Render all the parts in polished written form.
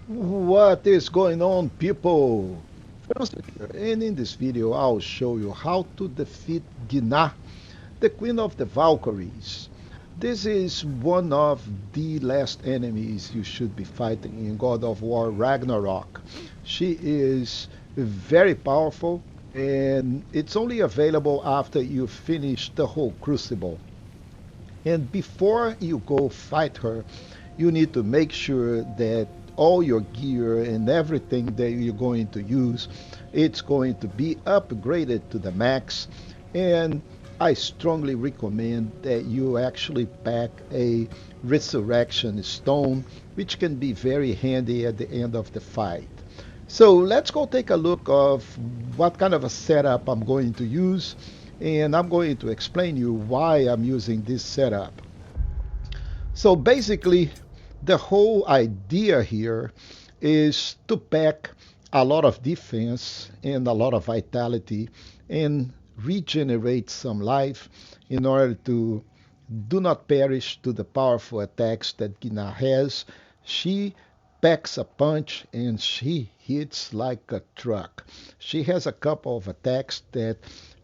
What is going on, people? Francis here, and in this video I'll show you how to defeat Gina, the queen of the Valkyries. This is one of the last enemies you should be fighting in God of War Ragnarok. She is very powerful, and it's only available after you finish the whole crucible. And before you go fight her, you need to make sure that all your gear and everything that you're going to use, it's going to be upgraded to the max. And I strongly recommend that you actually pack a resurrection stone, which can be very handy at the end of the fight. So let's go take a look of what kind of a setup I'm going to use, and I'm going to explain you why I'm using this setup. So basically, the whole idea here is to pack a lot of defense and a lot of vitality and regenerate some life in order to do not perish to the powerful attacks that Gina has. She packs a punch and she hits like a truck. She has a couple of attacks that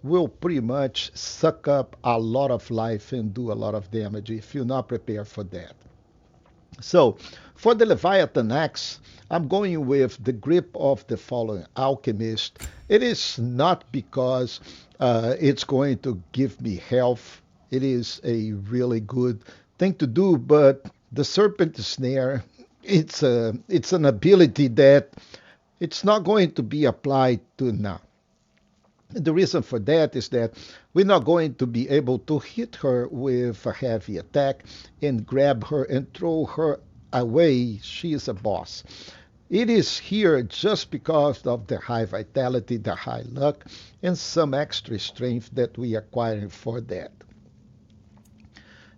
will pretty much suck up a lot of life and do a lot of damage if you're not prepared for that. So, for the Leviathan axe, I'm going with the grip of the fallen alchemist. It is not because it's going to give me health. It is a really good thing to do, but the serpent snare, it's an ability that it's not going to be applied to now. The reason for that is that we're not going to be able to hit her with a heavy attack and grab her and throw her away. She is a boss. It is here just because of the high vitality, the high luck, and some extra strength that we acquire for that.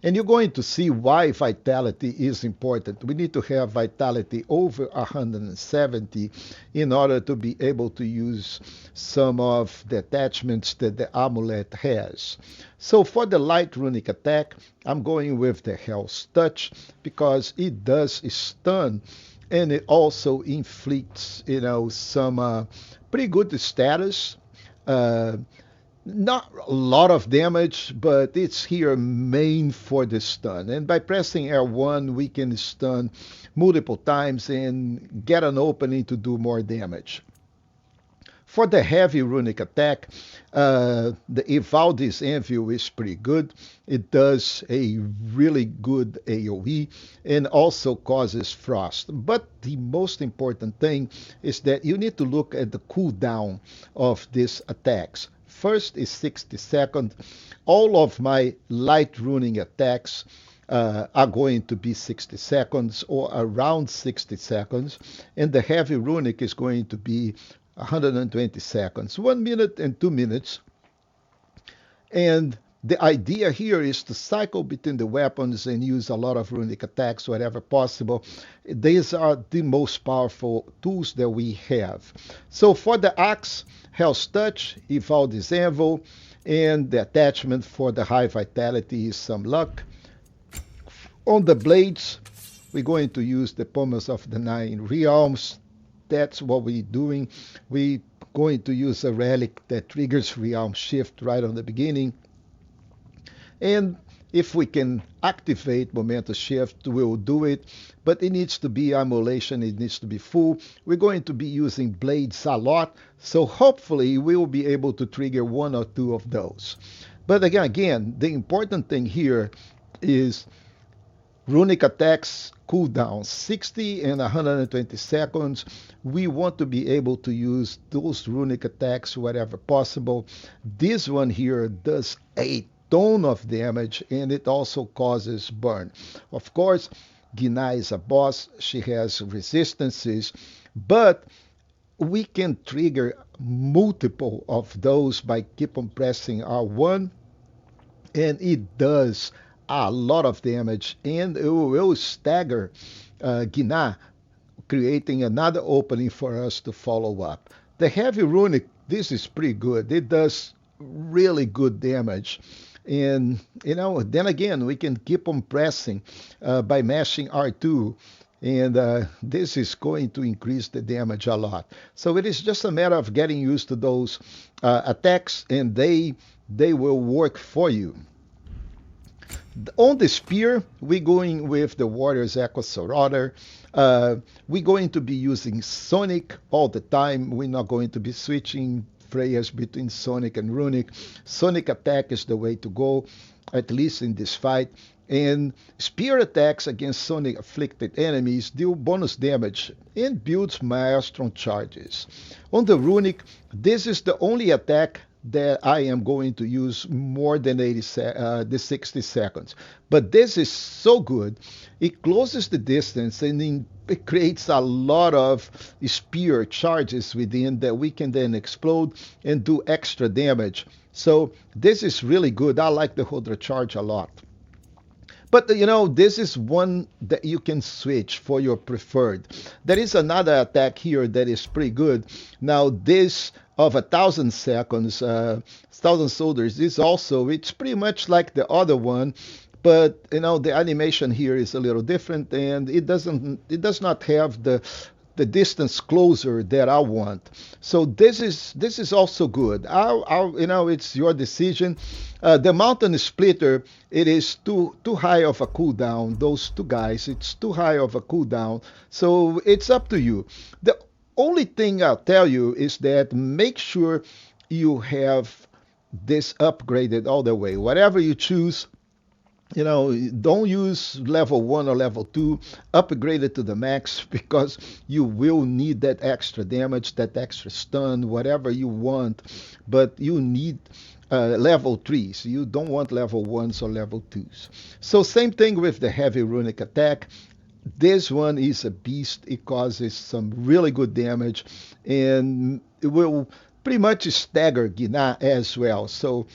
And you're going to see why vitality is important. We need to have vitality over 170 in order to be able to use some of the attachments that the amulet has. So for the light runic attack, I'm going with the Hell's Touch because it does stun and it also inflicts, some pretty good status. Uh, Not a lot of damage, but it's here main for the stun. And by pressing R1, we can stun multiple times and get an opening to do more damage. For the heavy runic attack, the Ivaldi's Anvil is pretty good. It does a really good AoE and also causes frost. But the most important thing is that you need to look at the cooldown of these attacks. First is 60 seconds. All of my light runing attacks are going to be 60 seconds or around 60 seconds, and the heavy runic is going to be 120 seconds, 1 minute and 2 minutes. And the idea here is to cycle between the weapons and use a lot of runic attacks wherever possible. These are the most powerful tools that we have. So for the axe, Hell's Touch, Ivaldi's Anvil, and the attachment for the high vitality is some luck. On the blades, we're going to use the Pommels of the Nine Realms. That's what we're doing. We're going to use a relic that triggers Realm Shift right on the beginning. And if we can activate Momentum Shift, we'll do it. But it needs to be emulation, it needs to be full. We're going to be using blades a lot, so hopefully we will be able to trigger one or two of those. But again, the important thing here is runic attacks cooldown 60 and 120 seconds. We want to be able to use those runic attacks wherever possible. This one here does a ton of damage and it also causes burn. Of course, Gina is a boss. She has resistances, but we can trigger multiple of those by keep on pressing R1, and it does a lot of damage and it will stagger Gina, creating another opening for us to follow up. The heavy runic, this is pretty good. It does really good damage. And then again, we can keep on pressing by mashing R2 And this is going to increase the damage a lot. So it is just a matter of getting used to those attacks, and they will work for you. On the spear, we're going with the Warrior's Echo Sororder. We're going to be using Sonic all the time. We're not going to be switching prayers between Sonic and Runic. Sonic attack is the way to go, at least in this fight. And spear attacks against Sonic afflicted enemies deal bonus damage and builds Maelstrom charges. On the Runic, this is the only attack that I am going to use more than the 60 seconds. But this is so good. It closes the distance and it creates a lot of spear charges within that we can then explode and do extra damage. So this is really good. I like the Hodra charge a lot. But this is one that you can switch for your preferred. There is another attack here that is pretty good. Now this of 1,000 seconds, 1,000 soldiers is also, it's pretty much like the other one, but the animation here is a little different, and it does not have the distance closer that I want. So this is also good. It's your decision. The mountain splitter, it is too high of a cooldown. Those two guys, it's too high of a cooldown. So it's up to you. The only thing I'll tell you is that make sure you have this upgraded all the way. Whatever you choose, don't use level 1 or level 2. Upgrade it to the max because you will need that extra damage, that extra stun, whatever you want. But you need level 3s. You don't want level 1s or level 2s. So same thing with the heavy runic attack. This one is a beast. It causes some really good damage, and it will pretty much stagger Gina as well. So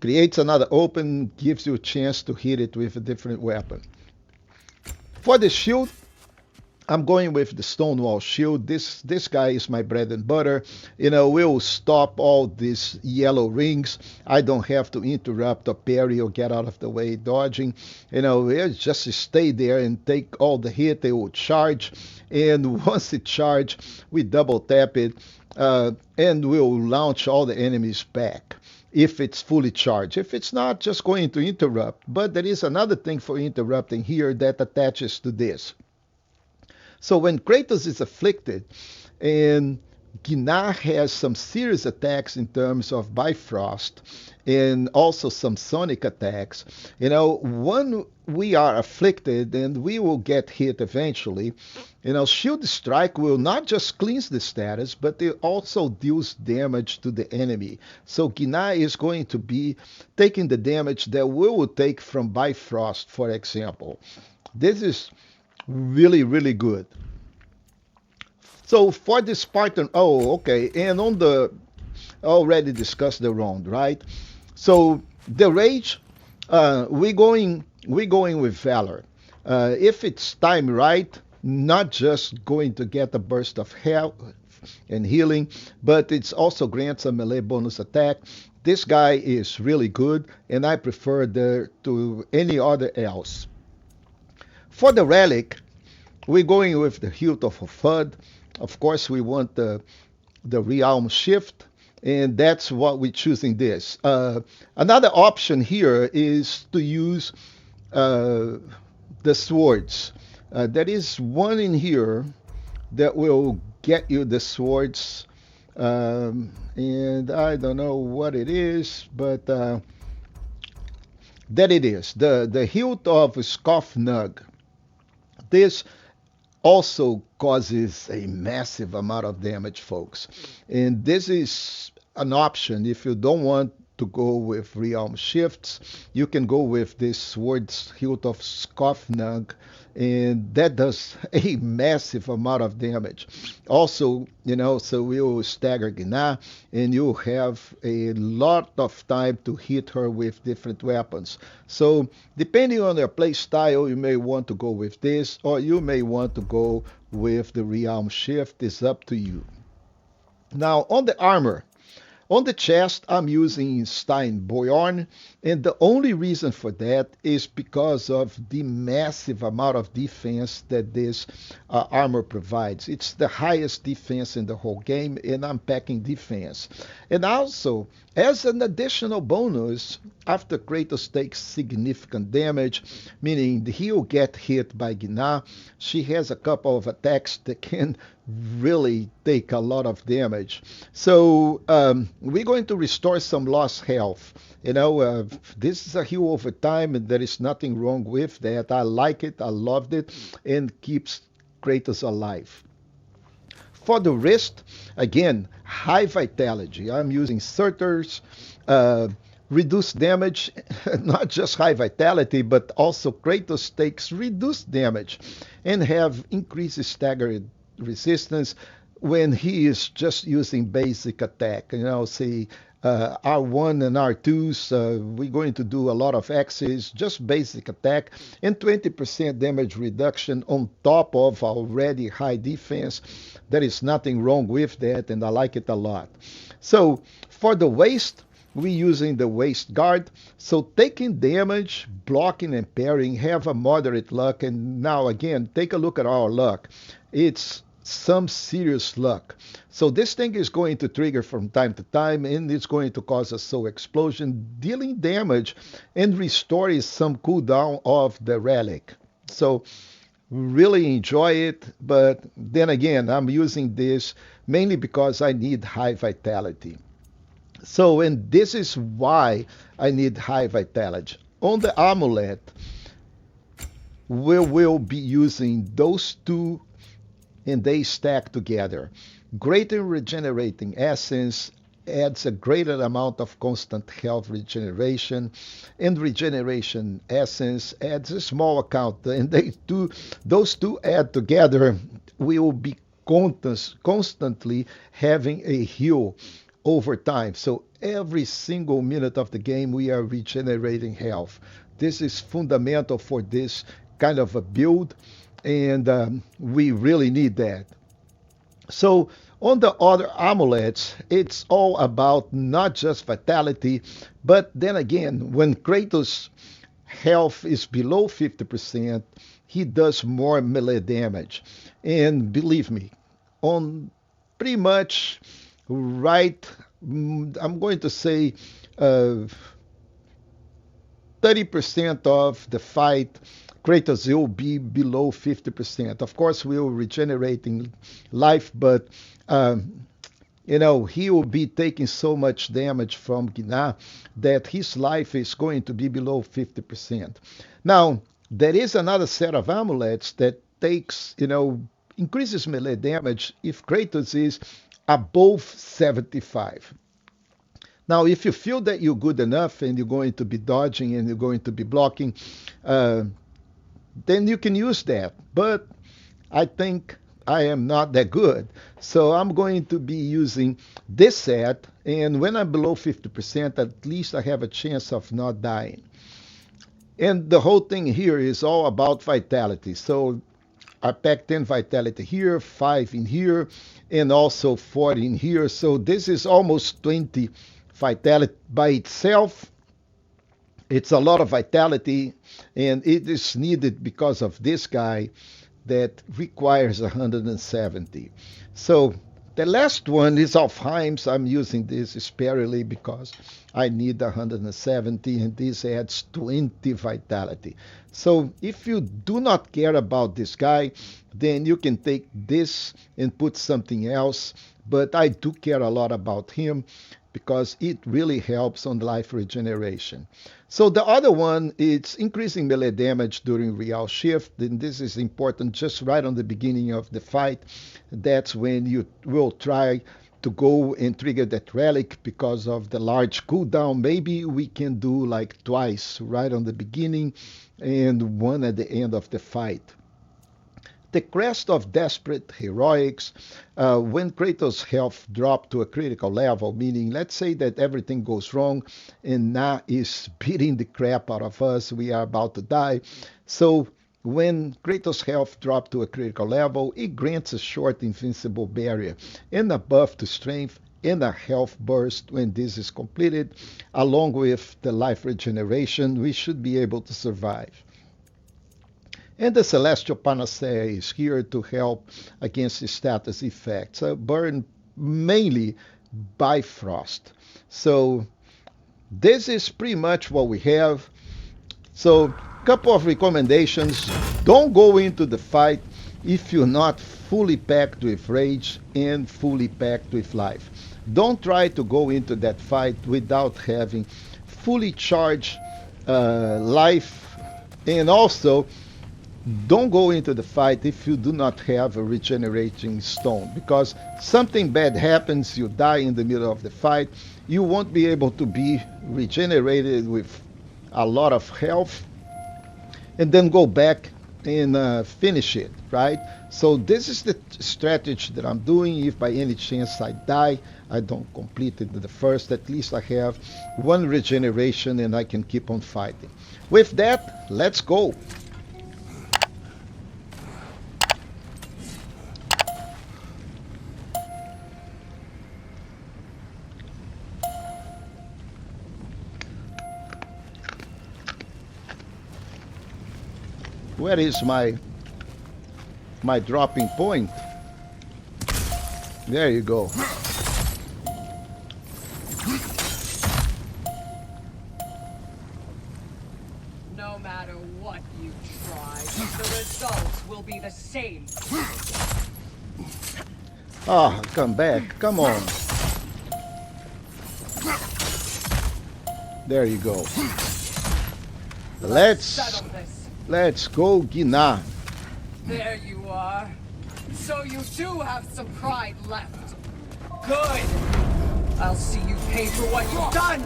creates another open, gives you a chance to hit it with a different weapon. For the shield, I'm going with the Stonewall Shield. This guy is my bread and butter. We'll stop all these yellow rings. I don't have to interrupt or parry or get out of the way dodging. It just stay there and take all the hit. They will charge, and once it charge, we double tap it, and we'll launch all the enemies back if it's fully charged. If it's not, just going to interrupt. But there is another thing for interrupting here that attaches to this. So when Kratos is afflicted and Gina has some serious attacks in terms of Bifrost and also some sonic attacks, when we are afflicted and we will get hit eventually, Shield Strike will not just cleanse the status, but it also deals damage to the enemy. So Gina is going to be taking the damage that we will take from Bifrost, for example. This is really, really good. So for the Spartan, okay, and on the already discussed the round, right? So the rage, we're going with valor. If it's time right, not just going to get a burst of health and healing, but it's also grants a melee bonus attack. This guy is really good, and I prefer to any other else. For the relic, we're going with the Hilt of Hofud. Of course, we want the realm shift, and that's what we're choosing this. Another option here is to use the swords. There is one in here that will get you the swords, and I don't know what it is, but that it is. The Hilt of Skofnug. This also causes a massive amount of damage, folks. And this is an option. If you don't want to go with realm shifts, you can go with this Sword's Hilt of Skofnug, and that does a massive amount of damage. Also, so we'll stagger Gina, and you'll have a lot of time to hit her with different weapons. So depending on your play style, you may want to go with this, or you may want to go with the realm shift. It's up to you. Now on the armor, On the chest, I'm using Stein Boyorn, and the only reason for that is because of the massive amount of defense that this armor provides. It's the highest defense in the whole game, and I'm packing defense. And also, as an additional bonus, after Kratos takes significant damage, meaning he'll get hit by Gina, she has a couple of attacks that can really take a lot of damage. So we're going to restore some lost health. This is a heal over time, and there is nothing wrong with that. I like it, I loved it, and keeps Kratos alive. For the wrist, again, high vitality. I'm using Surters, uh, reduced damage, not just high vitality, but also Kratos takes reduced damage and have increased staggered resistance when he is just using basic attack. Say R1 and R2s, we're going to do a lot of X's, just basic attack, and 20% damage reduction on top of already high defense. There is nothing wrong with that, and I like it a lot. So for the waist, we're using the waist guard. So taking damage, blocking, and parrying have a moderate luck. And now again, take a look at our luck. It's some serious luck. So this thing is going to trigger from time to time, and it's going to cause a soul explosion, dealing damage and restoring some cooldown of the relic. So really enjoy it, but then again, I'm using this mainly because I need high vitality. So, and this is why I need high vitality. On the amulet, we will be using those two, and they stack together. Greater regenerating essence adds a greater amount of constant health regeneration, and regeneration essence adds a small account, and those two add together, we will be constantly having a heal over time. So every single minute of the game, we are regenerating health. This is fundamental for this kind of a build, and we really need that. So on the other amulets, it's all about not just vitality, but then again, when Kratos' health is below 50%, he does more melee damage. And believe me, on pretty much right, I'm going to say uh, 30% of the fight, Kratos will be below 50%. Of course, we will regenerating life, but he will be taking so much damage from Gina that his life is going to be below 50%. Now, there is another set of amulets that takes, increases melee damage if Kratos is above 75. Now, if you feel that you're good enough and you're going to be dodging and you're going to be blocking, uh, then you can use that. But I think I am not that good. So I'm going to be using this set. And when I'm below 50%, at least I have a chance of not dying. And the whole thing here is all about vitality. So I packed 10 vitality here, 5 in here, and also 40 in here. So this is almost 20 vitality by itself. It's a lot of vitality, and it is needed because of this guy that requires 170. So the last one is of Heims. I'm using this sparingly because I need 170, and this adds 20 vitality. So if you do not care about this guy, then you can take this and put something else. But I do care a lot about him because it really helps on life regeneration. So the other one is increasing melee damage during real shift, and this is important just right on the beginning of the fight. That's when you will try to go and trigger that relic because of the large cooldown. Maybe we can do like twice right on the beginning and one at the end of the fight. The crest of desperate heroics, when Kratos' health dropped to a critical level, meaning let's say that everything goes wrong and Na is beating the crap out of us, we are about to die. So when Kratos' health dropped to a critical level, it grants a short invincible barrier and a buff to strength and a health burst when this is completed, along with the life regeneration, we should be able to survive. And the Celestial Panacea is here to help against the status effects, burned mainly by frost. So this is pretty much what we have. So, couple of recommendations. Don't go into the fight if you're not fully packed with rage and fully packed with life. Don't try to go into that fight without having fully charged life, and also don't go into the fight if you do not have a regenerating stone, because something bad happens, you die in the middle of the fight, you won't be able to be regenerated with a lot of health and then go back and finish it, right? So this is the strategy that I'm doing. If by any chance I die, I don't complete it the first, at least I have one regeneration and I can keep on fighting. With that, let's go. Where is my dropping point? There you go. No matter what you try, the results will be the same. Ah, come back. Come on. There you go. Let's go, Gina. There you are. So you do have some pride left. Good. I'll see you pay for what you've done.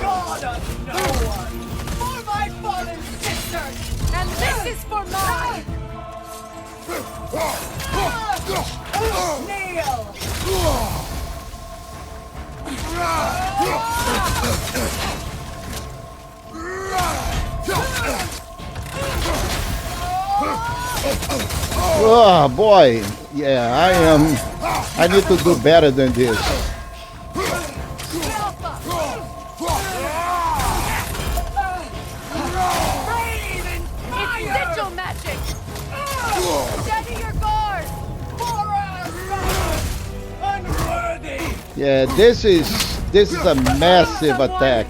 God of no one! For my fallen sisters! And this is for mine! Kneel! Oh boy, yeah, I need to do better than this. Yeah, this is a massive attack.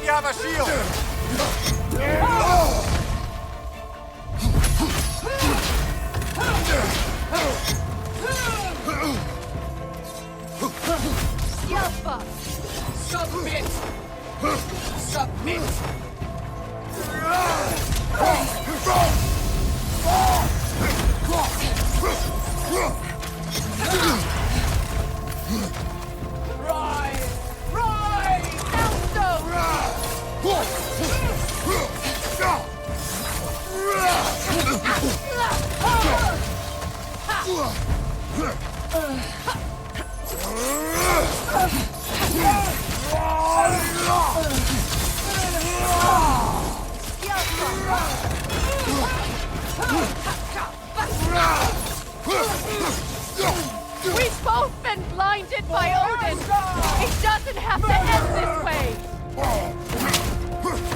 We have a shield! Submit! Submit! Rise! Rise! We've both been blinded by Odin! It doesn't have to end this way!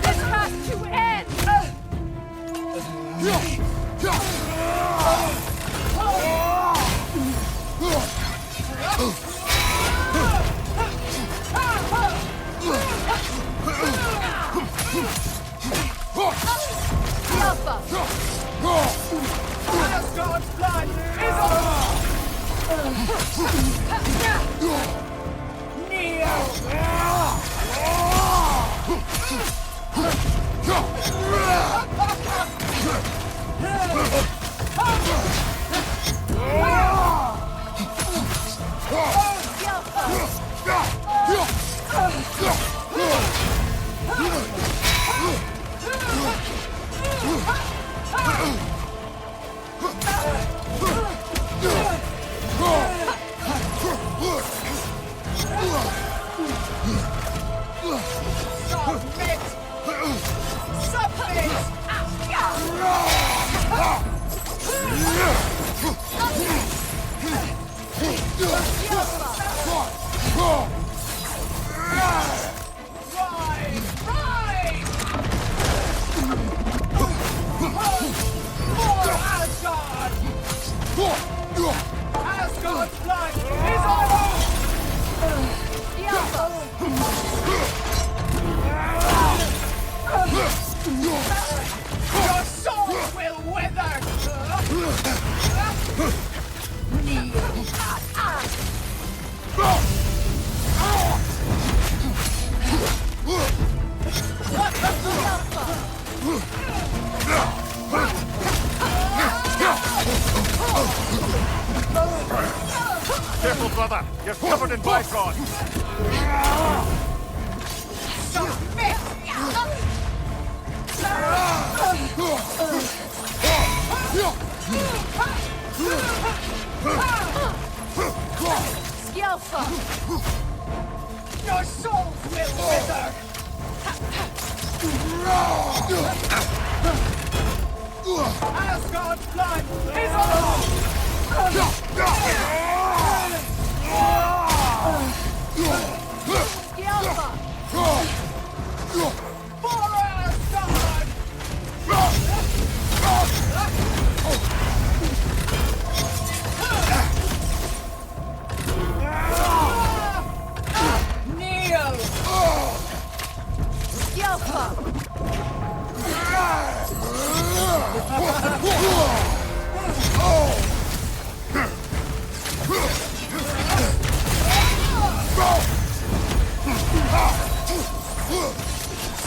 This has to end! Submit! Submit! Ride! Ride! For Asgard! Asgard's blood is on us! Your soul will wither! Careful, brother. You're covered in bicon. Submit! Skjelfa! Your souls will wither! Asgard's blood is on us! Skjelfa! For Asgard! Kneel! Skjelfa!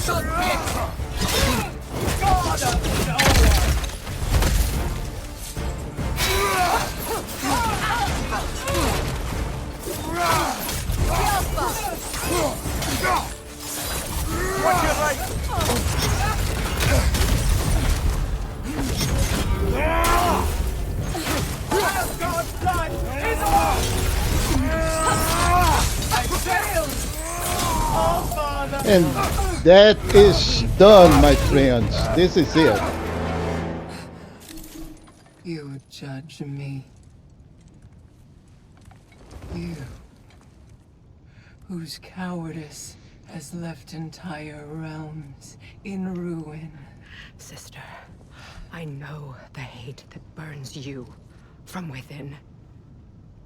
Submit! God of Noah! Watch your right. Asgard's blood is on! I failed! Oh, Father! And that is done, my friends. This is it. You judge me. You, whose cowardice has left entire realms in ruin. Sister, I know the hate that burns you from within.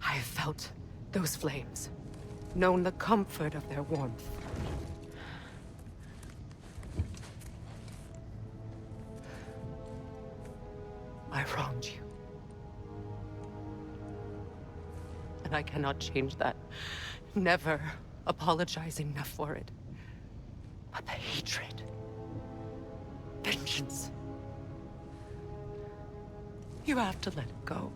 I have felt those flames, known the comfort of their warmth. I wronged you. And I cannot change that. Never apologize enough for it. But the hatred, vengeance, you have to let it go.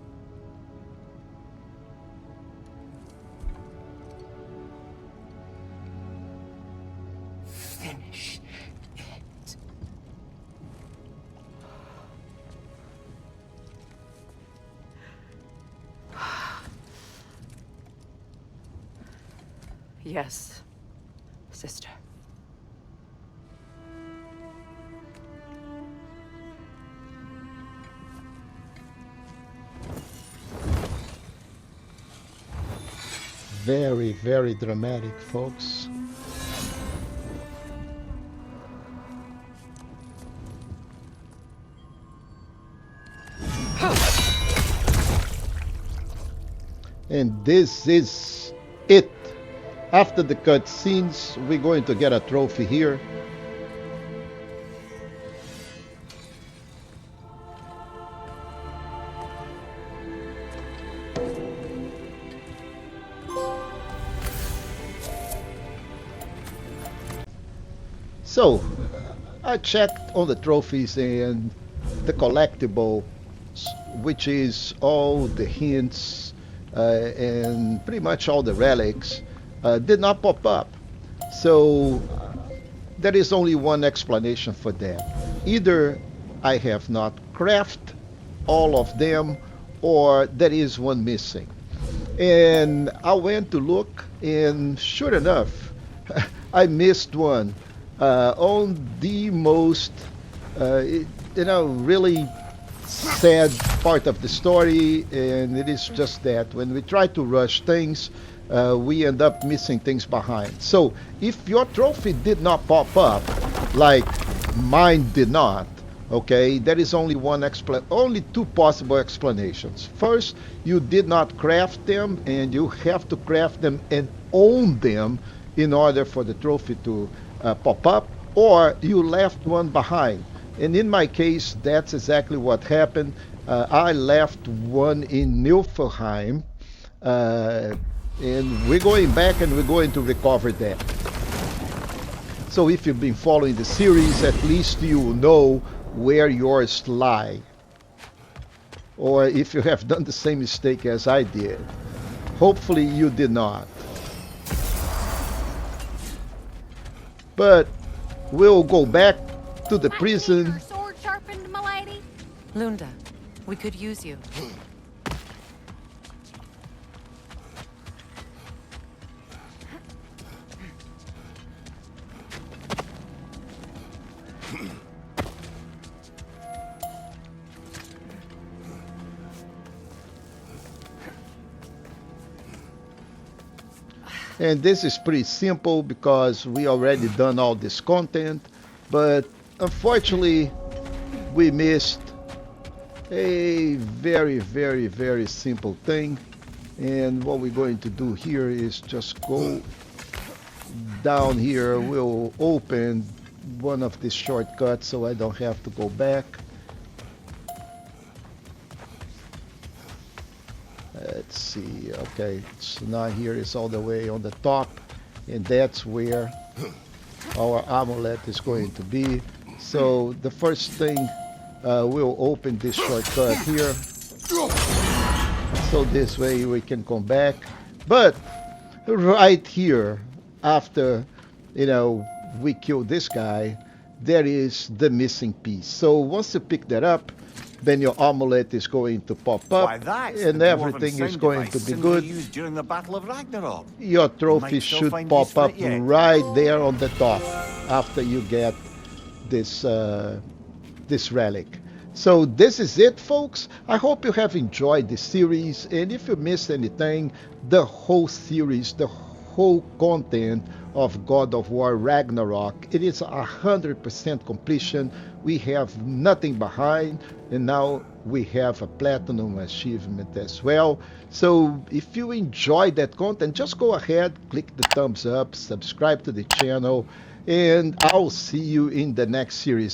Finish it. Yes, sister. Very, very dramatic, folks. And this is it. After the cutscenes, we're going to get a trophy here. So, I checked on the trophies and the collectible, which is all the hints and pretty much all the relics, did not pop up. So, there is only one explanation for that. Either I have not crafted all of them, or there is one missing. And I went to look, and sure enough, I missed one on the most, really sad part of the story, and it is just that when we try to rush things, we end up missing things behind. So if your trophy did not pop up, like mine did not, okay, there is only two possible explanations. First, you did not craft them, and you have to craft them and own them in order for the trophy to pop up, or you left one behind. And in my case, that's exactly what happened. I left one in Nilfheim, uh, and we're going back and we're going to recover that. So if you've been following the series, at least you know where yours lie. Or if you have done the same mistake as I did. Hopefully you did not. But we'll go back to the prison. Your sword sharpened, milady? Lunda, we could use you. And this is pretty simple because we already done all this content, but unfortunately we missed a very, very, very simple thing. And what we're going to do here is just go down here. We'll open one of these shortcuts so I don't have to go back. Let's see, okay, so now here is all the way on the top, and that's where our amulet is going to be. So the first thing, we'll open this shortcut here, so this way we can come back. But right here, after, we kill this guy, there is the missing piece. So once you pick that up, then your amulet is going to pop up, and everything is going to be good. Used during the Battle of Ragnarok. Your trophy should pop up right there on the top after you get this this relic. So this is it, folks. I hope you have enjoyed this series, and if you missed anything, the whole series, the whole content of God of War Ragnarok, it is 100% completion. We have nothing behind, and now we have a platinum achievement as well. So if you enjoyed that content, just go ahead, click the thumbs up, subscribe to the channel, and I'll see you in the next series.